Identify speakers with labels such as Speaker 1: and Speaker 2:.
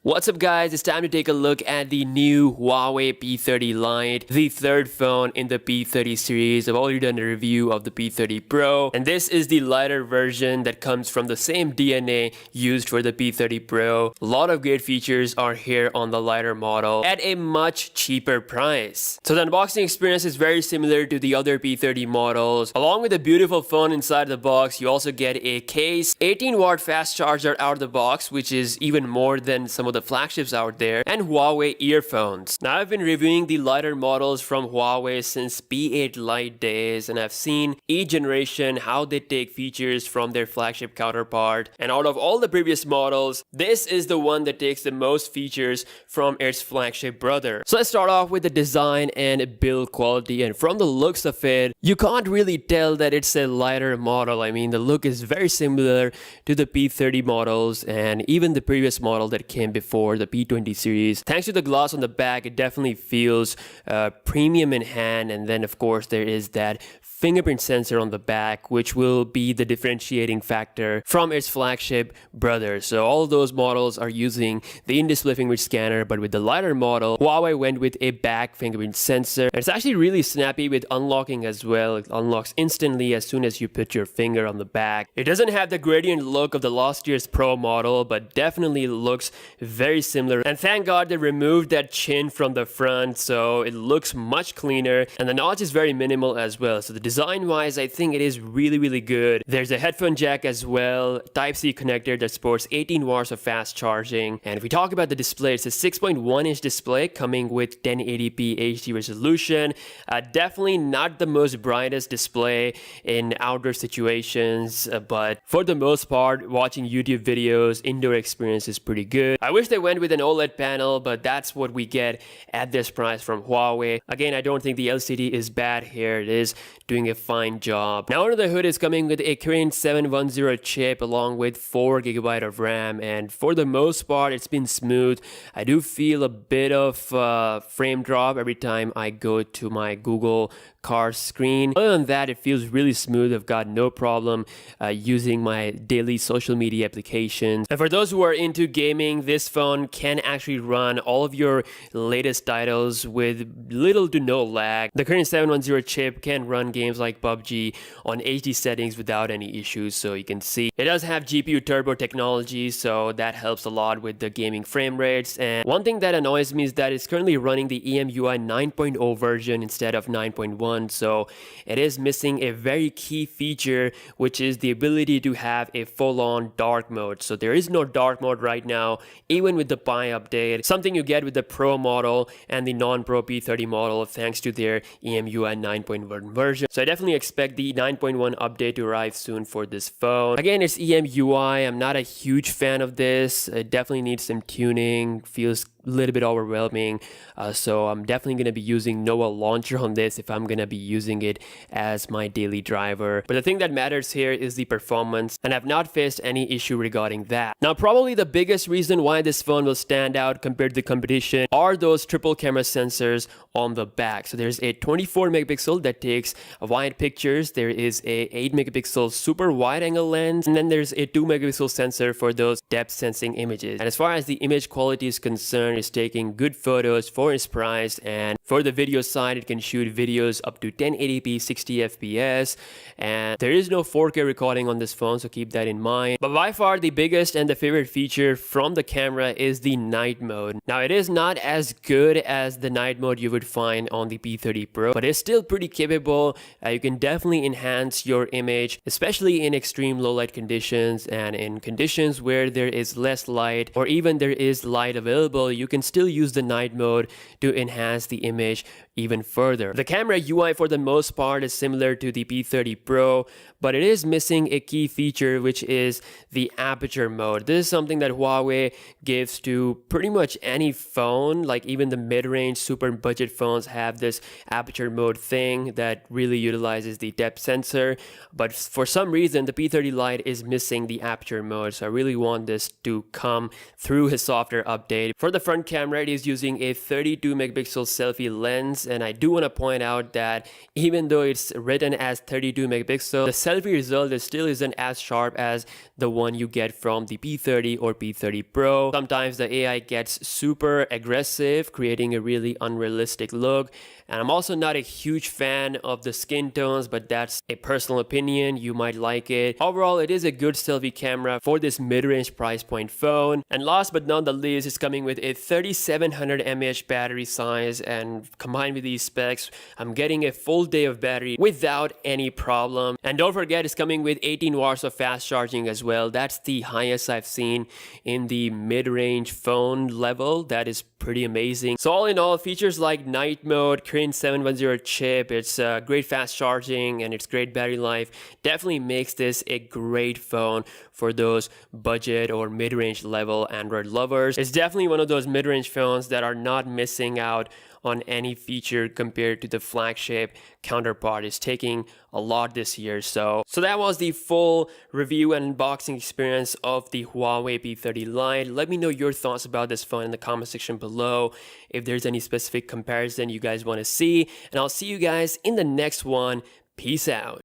Speaker 1: What's up guys, it's time to take a look at the new Huawei P30 Lite, the third phone in the P30 series. I've already done a review of the P30 Pro, and this is the lighter version that comes from the same DNA used for the P30 Pro. A lot of great features are here on the lighter model at a much cheaper price. So the unboxing experience is very similar to the other P30 models. Along with a beautiful phone inside the box, you also get a case, 18-watt fast charger out of the box, which is even more than some of the flagships out there, and Huawei earphones. Now I've been reviewing the lighter models from Huawei since P8 Lite days, and I've seen each generation how they take features from their flagship counterpart, and out of all the previous models, this is the one that takes the most features from its flagship brother. So let's start off with the design and build quality, and from the looks of it, you can't really tell that it's a lighter model. I mean, the look is very similar to the P30 models and even the previous model that came before, the P20 series. Thanks to the gloss on the back, it definitely feels premium in hand, and then of course there is that fingerprint sensor on the back, which will be the differentiating factor from its flagship brother. So all those models are using the in-display fingerprint scanner, but with the lighter model, Huawei went with a back fingerprint sensor. And it's actually really snappy with unlocking as well. It unlocks instantly as soon as you put your finger on the back. It doesn't have the gradient look of the last year's Pro model, but definitely looks very similar. And thank God they removed that chin from the front, so it looks much cleaner, and the notch is very minimal as well. So the design wise, I think it is really good. There's a headphone jack as well, Type-C connector that supports 18 watts of fast charging. And if we talk about the display, it's a 6.1 inch display coming with 1080p HD resolution. Definitely not the most brightest display in outdoor situations, but for the most part, watching YouTube videos, indoor experience is pretty good. I wish they went with an OLED panel, but that's what we get at this price from Huawei. Again, I don't think the LCD is bad here. It is doing a fine job. Now under the hood is coming with a Kirin 710 chip along with 4GB of RAM, and for the most part it's been smooth. I do feel a bit of frame drop every time I go to my Google car screen. Other than that, it feels really smooth. I've got no problem using my daily social media applications. And for those who are into gaming, this phone can actually run all of your latest titles with little to no lag. The Kirin 710 chip can run games like PUBG on HD settings without any issues. So you can see it does have GPU turbo technology, so that helps a lot with the gaming frame rates. And one thing that annoys me is that it's currently running the EMUI 9.0 version instead of 9.1. So it is missing a very key feature, which is the ability to have a full-on dark mode. So there is no dark mode right now, even with the Pi update, something you get with the Pro model and the non-Pro P30 model thanks to their EMUI 9.1 version. So I definitely expect the 9.1 update to arrive soon for this phone. Again, it's EMUI. I'm not a huge fan of this. It definitely needs some tuning, feels a little bit overwhelming, so I'm definitely going to be using Nova Launcher on this if I'm going to be using it as my daily driver. But the thing that matters here is the performance, and I've not faced any issue regarding that. Now probably the biggest reason why this phone will stand out compared to the competition are those triple camera sensors on the back. So there's a 24 megapixel that takes wide pictures, there is a 8 megapixel super wide angle lens, and then there's a 2 megapixel sensor for those depth sensing images. And as far as the image quality is concerned, it's taking good photos for its price, and for the video side, it can shoot videos up to 1080p 60 fps, and there is no 4K recording on this phone, so keep that in mind. But by far the biggest and the favorite feature from the camera is the night mode. Now it is not as good as the night mode you would find on the P30 Pro, but it's still pretty capable. You can definitely enhance your image, especially in extreme low light conditions, and in conditions where there is less light or even there is light available, you can still use the night mode to enhance the image even further. The camera UI for the most part is similar to the P30 Pro, but it is missing a key feature, which is the aperture mode. This is something that Huawei gives to pretty much any phone, like even the mid-range super budget phones have this aperture mode thing that really utilizes the depth sensor, but for some reason the P30 Lite is missing the aperture mode, so I really want this to come through his software update. For the front camera, it is using a 32 megapixel selfie lens, performance, and I do want to point out that even though it's written as 32 megapixel, the selfie result still isn't as sharp as the one you get from the P30 or P30 Pro. Sometimes the AI gets super aggressive, creating a really unrealistic look. And I'm also not a huge fan of the skin tones, but that's a personal opinion. You might like it. Overall, it is a good selfie camera for this mid-range price point phone. And last but not the least, it's coming with a 3700 mAh battery size, and combined with these specs, I'm getting a full day of battery without any problem. And don't forget, it's coming with 18 watts of fast charging as well. That's the highest I've seen in the mid-range phone level. That is pretty amazing. So all in all, features like night mode, Kirin 710 chip, it's great fast charging, and it's great battery life definitely makes this a great phone for those budget or mid-range level Android lovers. It's definitely one of those mid-range phones that are not missing out on any feature compared to the flagship counterpart. It's taking a lot this year. So that was the full review and unboxing experience of the Huawei P30 Lite. Let me know your thoughts about this phone in the comment section below. If there's any specific comparison you guys want to see, and I'll see you guys in the next one. Peace out.